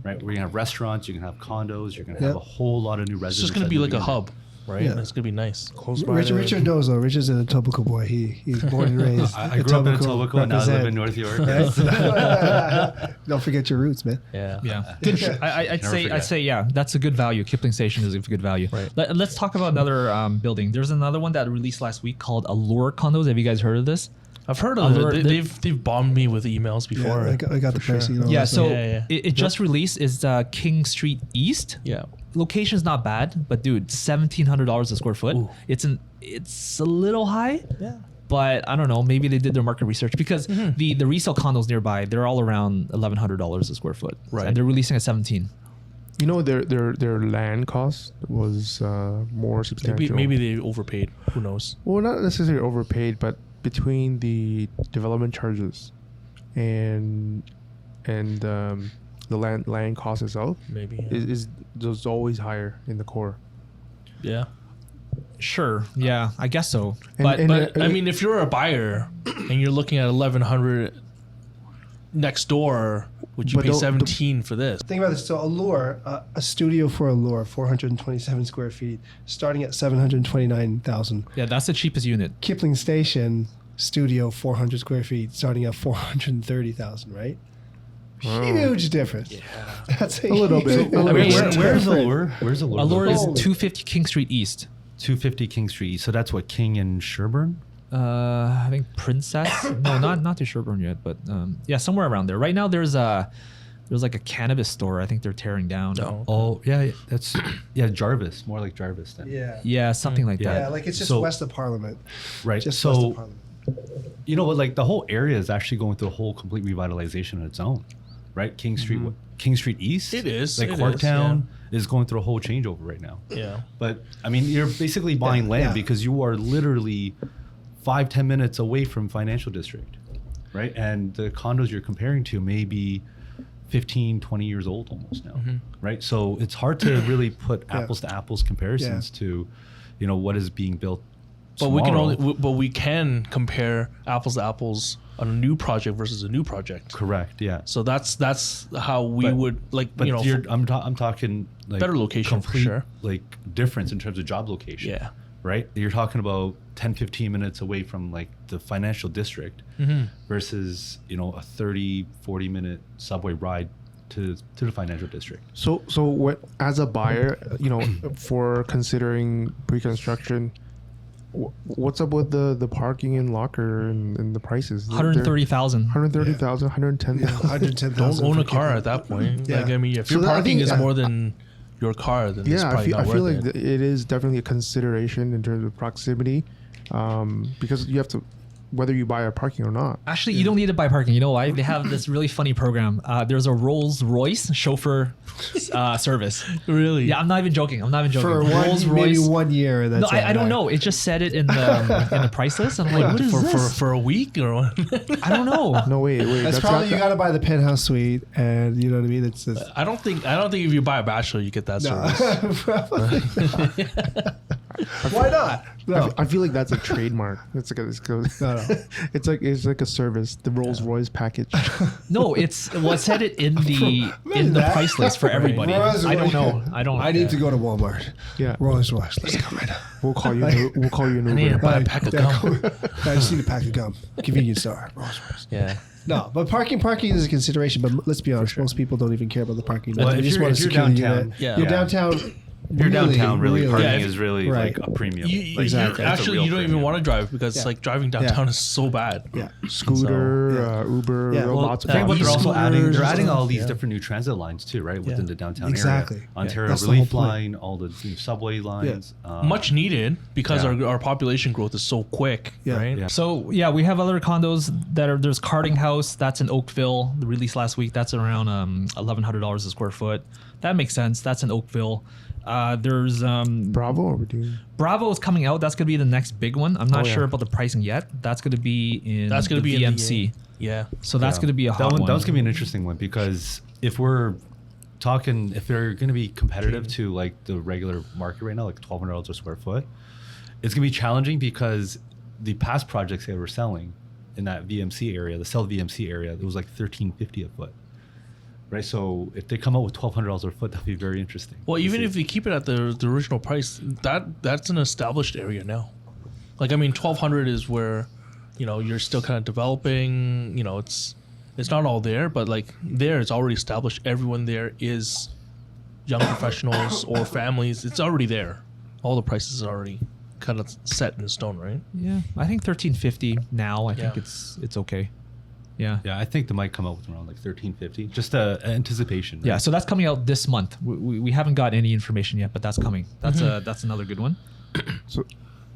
Right. Where you have restaurants, you can have condos, you're going to have a whole lot of new It's residents. just going to that be live like a in there. hub, right? Yeah. And it's going to be nice. Close by Richard knows though. Richard's an Etobicoke boy. He's born and raised. I grew up in Etobicoke and now I live in North York. Don't forget your roots, man. Yeah. Yeah, good. I'd say yeah, that's a good value. Kipling Station is a good value. Right. Let's talk about another building. There's another one that released last week called Allure Condos. Have you guys heard of this? I've heard of Allure- it. They've bombed me with emails before. Yeah, I got the pricing. Yeah, so Yeah. it just released. Is King Street East. Yeah. Location's not bad, but dude, $1,700 a square foot. Ooh. It's a little high. Yeah. But I don't know. Maybe they did their market research because the resale condos nearby, they're all around $1,100 a square foot. Right. And they're releasing at 17. You know, their land cost was more substantial. Maybe they overpaid. Who knows? Well, not necessarily overpaid, but between the development charges and the land cost itself, Maybe. is always higher in the core. Yeah. Sure. Yeah, I guess so. And- But I mean, if you're a buyer and you're looking at 1,100 next door, would you But pay don't- 17 for this? Think about this. So Allure, a studio for Allure, 427 square feet, starting at 729,000. yeah, that's the cheapest unit. Kipling Station studio, 400 square feet, starting at 430,000. Right? Huge difference. Yeah, that's a little huge bit. I mean, difference. Where's Allure? Where's Allure? Allure is Oh. 250 King Street East. 250 King Street. So that's what, King and Sherburne? I think Princess. No, not to Sherburne yet, but yeah, somewhere around there. Right now, there's like a cannabis store. I think they're tearing down. No. Oh, yeah. That's, Jarvis. More like Jarvis then. Yeah. Yeah, something like Yeah. that. Yeah, like it's just So- west of Parliament. Right. Just west So, of Parliament. you know what? Like the whole area is actually going through a whole complete revitalization on its own. Right? King Street, King Street East? It is, Like it is, Corktown is going through a whole changeover right now. Yeah. But I mean, you're basically buying land yeah. because you are literally 5-10 minutes away from financial district, right? And the condos you're comparing to may be 15, 20 years old almost now, right? So it's hard to really put apples to apples comparisons to, what is being built. But we can tomorrow. we can compare apples to apples on a new project versus a new project. Correct. Yeah. So that's how we But- would like. But I'm talking like Better location for complete, sure. like difference in terms of job location. Yeah. Right. You're talking about 10, 15 minutes away from like the financial district versus, a 30, 40 minute subway ride to the financial district. So what, as a buyer, for considering pre-construction, what's up with the parking and locker and the prices? 130,000. 130,000, 110,000. 110,000. Don't own for a car Kipling. at that point. Yeah. Like I mean, if So your that- I parking think- is more than your car, then it's Yeah, probably I not feel worth like it. it is definitely a consideration in terms of proximity, because you have to, whether you buy a parking or not. Actually, you don't need to buy parking. You know why? They have this really funny program. There's a Rolls Royce chauffeur service. Really? Yeah, I'm not even joking. For Rolls maybe 1 year. That's No, I don't know. It just said it in the price list. I'm like, what is this? for a week or what? I don't know. No, wait. That's probably you got to buy the penthouse suite, and you know what I mean. It's I don't think if you buy a bachelor you get that service. why not? No, I feel like that's a trademark. It's like no. it's like a service, the Rolls Royce package. No, it said it in the that. price list for everybody. Rolls I don't Royce. know. I need to go to Walmart. Yeah, Rolls Royce. Let's go right now. we'll call you. We'll call you an I need to Uber. buy a pack of gum. I just need a pack of gum. Convenience store. Rolls Royce. Yeah. No, but parking is a consideration. But let's be honest, most people don't even care about the parking. Well, They if just you're- want if to you're secure the downtown, unit. yeah. You're Yeah. downtown. If you're downtown, really, parking Yeah, is really right. like a premium. You, Like, Exactly. it's a actually, real you don't even premium. want to drive because Yeah. like driving downtown is so bad. Yeah. Scooter, Uber, Yeah. Well, lots of The thing about they're also E-scooters adding, they're and adding stuff. all these Yeah. different new transit lines too, right, within Yeah. the downtown Exactly. area. Yeah. Ontario That's the Relief whole point. Line, all the new subway lines. Much needed because Yeah. our population growth is so quick, Yeah. right? Yeah. So yeah, we have other condos that are. There's Carding House. That's in Oakville. The release last week. That's around $1,100 a square foot. That makes sense. That's in Oakville. There's Bravo. Or we're doing Bravo is coming out. That's going to be the next big one. I'm not Oh, yeah. sure about the pricing yet. That's going to be in That's going to the be VMC. Yeah. So that's Yeah. going to be a hot that one. That one's gonna be an interesting one because if we're talking if they're going to be competitive to like the regular market right now, like $1,200 a square foot, it's going to be challenging because the past projects they were selling in that VMC area, the South VMC area, it was like $1,350 a foot. Right, so if they come out with $1,200 a foot, that'd be very interesting. Well, even if they keep it at the original price, that's an established area now. Like, I mean, 1,200 is where, you know, you're still kind of developing. You know, it's not all there, but like there, it's already established. Everyone there is young professionals or families. It's already there. All the prices are already kind of set in stone, right? Yeah, I think $1,350 now. I think it's okay. Yeah. Yeah, I think they might come out with around like $1,350, just anticipation. Right? Yeah, so that's coming out this month. We haven't got any information yet, but that's coming. That's another good one.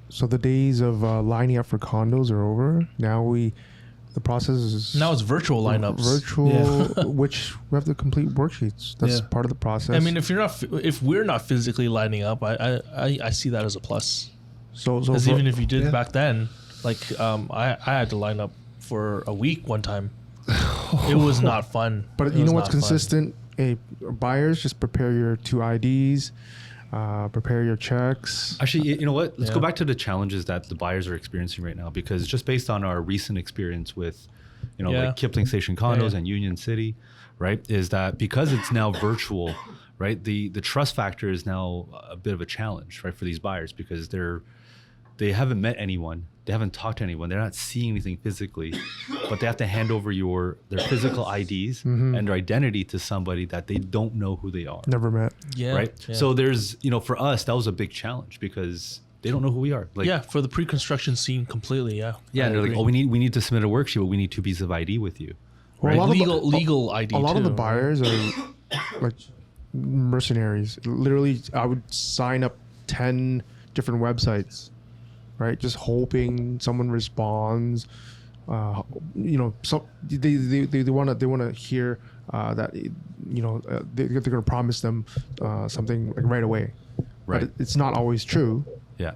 So the days of lining up for condos are over. Now the process is now it's virtual lineups. Which we have to complete worksheets. That's part of the process. I mean, if we're not physically lining up, I see that as a plus. So because even if you did back then, like I had to line up for a week one time. It was not fun. But you know what's consistent? Buyers, just prepare your 2 IDs, prepare your checks. Actually, you know what? Let's go back to the challenges that the buyers are experiencing right now, because just based on our recent experience with, you know, like Kipling Station Condos and Union City, right, is that because it's now virtual, right, the trust factor is now a bit of a challenge, right, for these buyers, because they haven't met anyone. They haven't talked to anyone. They're not seeing anything physically, but they have to hand over their physical IDs and their identity to somebody that they don't know who they are. Never met. Yeah. Right. Yeah. So there's, you know, for us, that was a big challenge because they don't know who we are. Like, for the pre-construction scene completely. Yeah. Yeah. And they're like, oh, we need to submit a worksheet, but we need 2 pieces of ID with you. Right. Legal ID. A lot of the buyers are like mercenaries. Literally, I would sign up 10 different websites. Right, just hoping someone responds. You know, they want to hear that, you know, they're going to promise them something like right away. Right, but it's not always true. Yeah,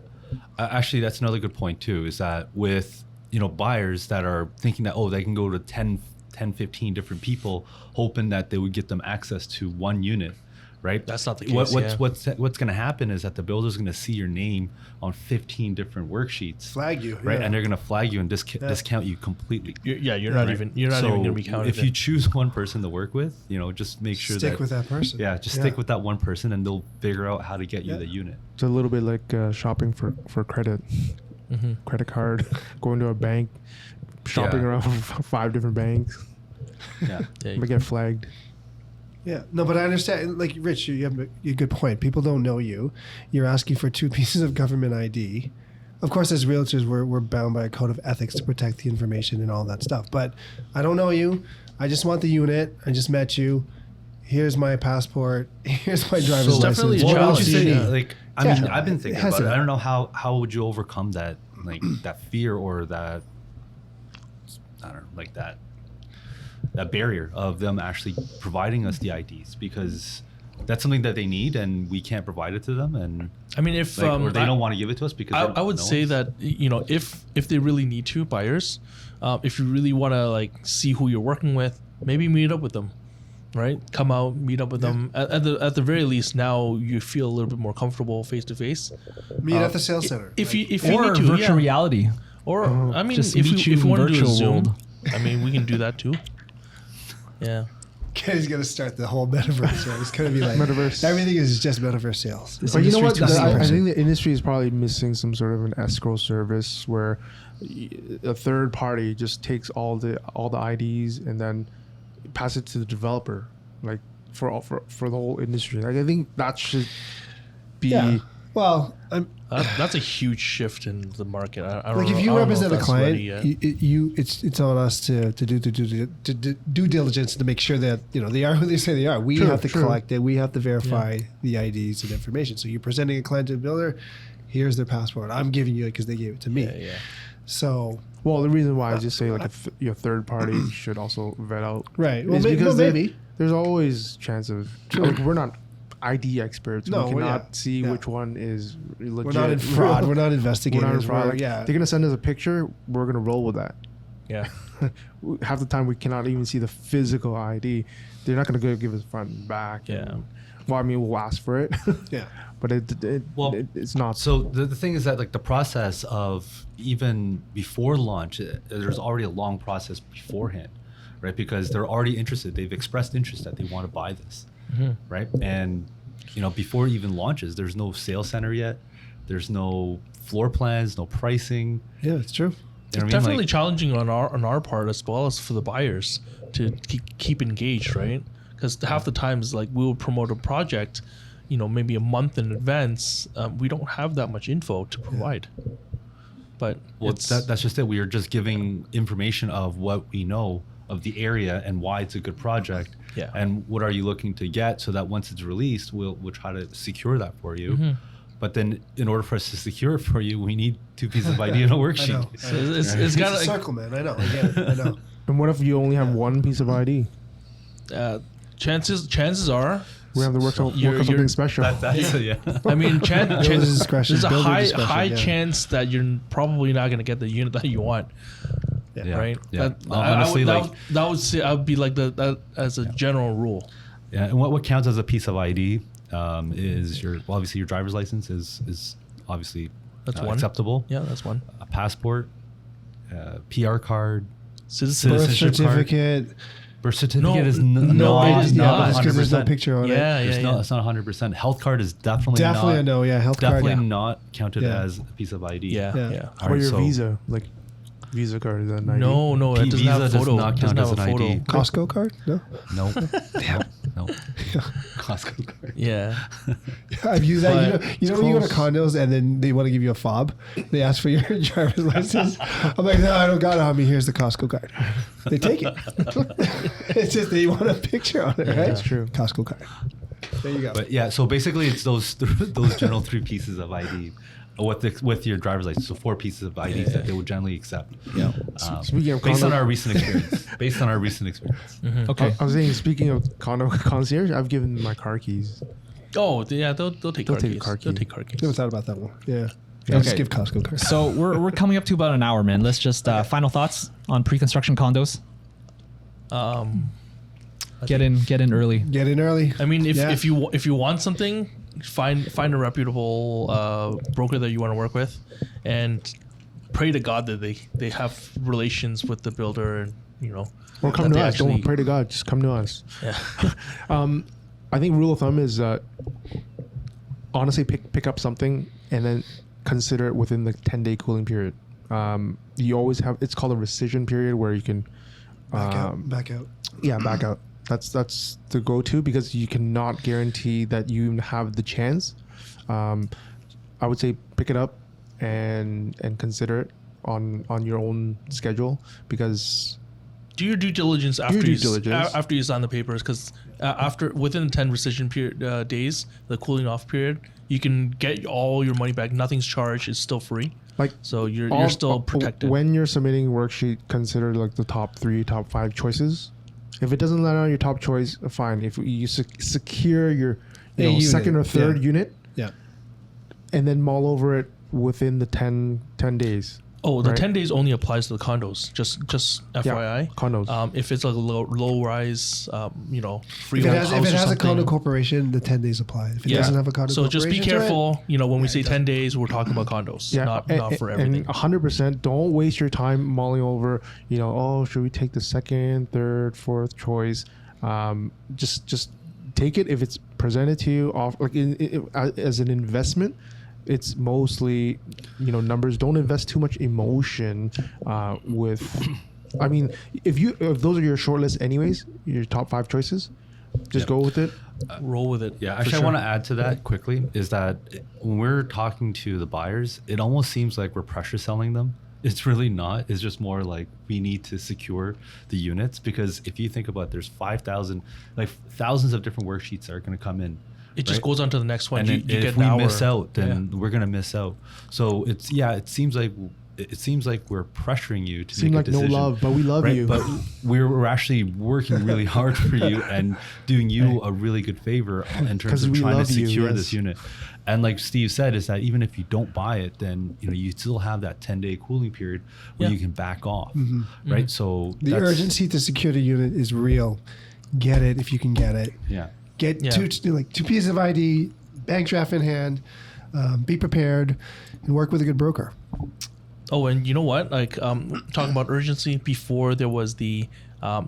actually, that's another good point too. Is that with, you know, buyers that are thinking that, oh, they can go to 10, 15 different people, hoping that they would get them access to one unit. Right. That's not the case. What's going to happen is that the builder's going to see your name on 15 different worksheets, flag you, right, and they're going to flag you and discount you completely. You're not even going to be counted. If you choose one person to work with, you know, just make sure stick with that person. Yeah, just stick with that one person, and they'll figure out how to get you the unit. It's a little bit like shopping for credit, credit card, going to a bank, shopping around 5 different banks. Yeah, but get flagged. Yeah, no, but I understand. Like, Rich, you have a good point. People don't know you. You're asking for 2 pieces of government ID. Of course, as realtors, we're bound by a code of ethics to protect the information and all that stuff. But I don't know you. I just want the unit. I just met you. Here's my passport. Here's my driver's license. Definitely a what challenge. would you say? Like, I mean, I've been thinking about it. I don't know how would you overcome that, like that fear or that, I don't know, like that barrier of them actually providing us the IDs, because that's something that they need and we can't provide it to them. And I mean, if or they don't want to give it to us because I would say that, you know, if they really need to, buyers, if you really want to like see who you're working with, maybe meet up with them, right? Come out, meet up with them. At the very least, now you feel a little bit more comfortable face to face. Meet at the sales center. If you need to, virtual reality, or I mean, just if you want to do a Zoom, world. I mean, we can do that too. Yeah. Kenny's gonna start the whole metaverse. Right? It's gonna be like metaverse. Everything is just metaverse sales. But you know what? I think the industry is probably missing some sort of an escrow service where a third party just takes all the IDs and then pass it to the developer, like for the whole industry. Like, I think that should be. Yeah. Well, that's a huge shift in the market. I don't like know, if you represent a client, it's on us to do due diligence to make sure that, you know, they are who they say they are. We have to collect it. We have to verify the IDs and information. So you're presenting a client to the builder. Here's their passport. I'm giving you it because they gave it to me. Yeah. So, well, the reason why I just say like your third party should also vet out, right? Well, because maybe there's always chance of like, we're not ID experts. No, we cannot see which one is legit. We're not in fraud. We're not investigating. We're not in fraud. Like, they're gonna send us a picture. We're gonna roll with that. Yeah. Half the time we cannot even see the physical ID. They're not going to give us front and back. Yeah. Well, I mean, we'll ask for it. Yeah. But it's not. So the thing is that like the process of even before launch, there's already a long process beforehand, right? Because they're already interested. They've expressed interest that they want to buy this, right? And before it even launches, there's no sales center yet. There's no floor plans, no pricing. Yeah, it's true. It's definitely challenging on our part as well as for the buyers to keep engaged, right? Because half the times, like we'll promote a project, maybe a month in advance. We don't have that much info to provide. But that's just it. We are just giving information of what we know of the area and why it's a good project. Yeah. And what are you looking to get, so that once it's released, we'll try to secure that for you. But then, in order for us to secure it for you, we need 2 pieces of ID and a worksheet. I know. So it's got a circle, man. I know. I get it. I know. And what if you only have 1 piece of ID? Chances are We have to work on something special. I mean, Builder's discretion. there's a Builder's high discretion, chance that you're probably not going to get the unit that you want. Yeah. Right. Yeah. Honestly, Honestly, I would be like that as a general rule. Yeah. And what counts as a piece of ID is obviously your driver's license is obviously That's one. acceptable. Yeah, that's one. A passport, PR card, Birth citizenship certificate. Birth certificate No, is no, not. it is not not. Because there's no 100%. picture on it. Yeah, It's not 100%. Health card is definitely Definitely not. a no. Yeah, health Definitely card. Yeah. not counted Yeah. as a piece of ID. Yeah, Yeah. yeah. How about Alright, your so- Visa? Like Visa card, is that an ID? No, it doesn't Visa have a does photo. not Doesn't count have as a an photo. ID. Costco card? No. No. No. Costco card. Yeah. I've used that. But You know when you go to condos and then they want to give you a fob? They ask for your driver's license. I'm like, no, I don't got it on me. Here's the Costco card. They take it. It's just they want a picture on it, right? That's true. Costco card. There you go. But yeah, so basically it's those general 3 pieces of ID with your driver's license. So 4 pieces of IDs that they would generally accept. Yeah. Speaking of Based condo- on our recent experience. Okay. I was saying, speaking of condo concierge, I've given my car keys. Oh, yeah. They'll take car keys. car key. They'll take car keys. Never thought about that one. Yeah. Okay. Just give Costco cards. So we're coming up to about an hour, man. Let's just final thoughts on pre-construction condos. Get in early. Get in early. I mean, Yeah. if you want something, find a reputable broker that you want to work with, and pray to God that they have relations with the builder, and Or come that to they us. Don't pray to God. Just come to us. Yeah. I think rule of thumb is honestly pick up something and then consider it within the 10-day cooling period. You always have, it's called a rescission period, where you can Back out. Yeah, back out. That's the go-to, because you cannot guarantee that you even have the chance. I would say pick it up and consider it on your own schedule, because Do your due diligence after you sign the papers, because within 10 rescission period days, the cooling off period, you can get all your money back. Nothing's charged. It's still free. So you're still protected. When you're submitting worksheet, consider like the top 3, top 5 choices. If it doesn't land on your top choice, fine. If you secure your second or third unit, Yeah. and then mull over it within the 10 days. Oh, the right? 10 days only applies to the condos. Just FYI. Condos. If it's like a low rise, free If house it or has a condo something. corporation, the 10 days apply. If it Yeah. doesn't have a condo So corporation, just be careful. When we say 10 days, we're talking about condos, not for everything. And 100%, don't waste your time mulling over, should we take the second, third, fourth choice? Just take it if it's presented to you off as an investment. It's mostly, numbers. Don't invest too much emotion with. I mean, if those are your short list anyways, your top 5 choices, just go with it. Roll with it. Yeah, actually, I want to add to that quickly, is that when we're talking to the buyers, it almost seems like we're pressure selling them. It's really not. It's just more like we need to secure the units, because if you think about it, there's 5,000, like thousands of different worksheets that are going to come in. It just goes on to the next one. And You then get if an we hour. miss out, then we're going to miss out. So it seems like it seems like we're pressuring you to Seems make like a decision. no love, but we love right? you. But we're actually working really hard for you and doing you a really good favor in terms of we trying to love you, secure yes. this unit. And like Steve said, is that even if you don't buy it, then you still have that 10-day cooling period where you can back off, right? So The urgency to secure the unit is real. Get it if you can get it. Yeah. Get two pieces of ID, bank draft in hand, be prepared, and work with a good broker. Oh, and you know what? Like talking about urgency, before there was there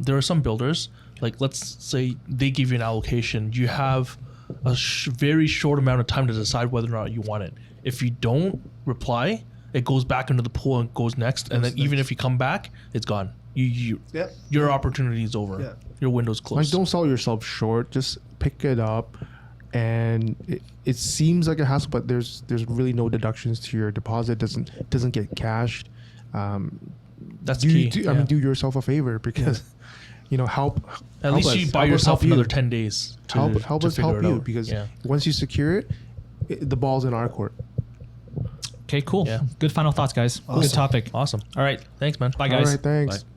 are some builders, like let's say they give you an allocation. You have a very short amount of time to decide whether or not you want it. If you don't reply, it goes back into the pool and goes next. And then even if you come back, it's gone. Your opportunity is over. Yeah. Your window's closed. Like, don't sell yourself short. Just pick it up. And it seems like a hassle, but there's really no deductions to your deposit. Doesn't get cashed. That's key. I mean, do yourself a favor because help. At least you buy yourself another 10 days. Help us help you because once you secure it, the ball's in our court. Okay, cool. Yeah. Good final thoughts, guys. Awesome. Good topic. Awesome. All right. Thanks, man. Bye, guys. All right, thanks. Bye.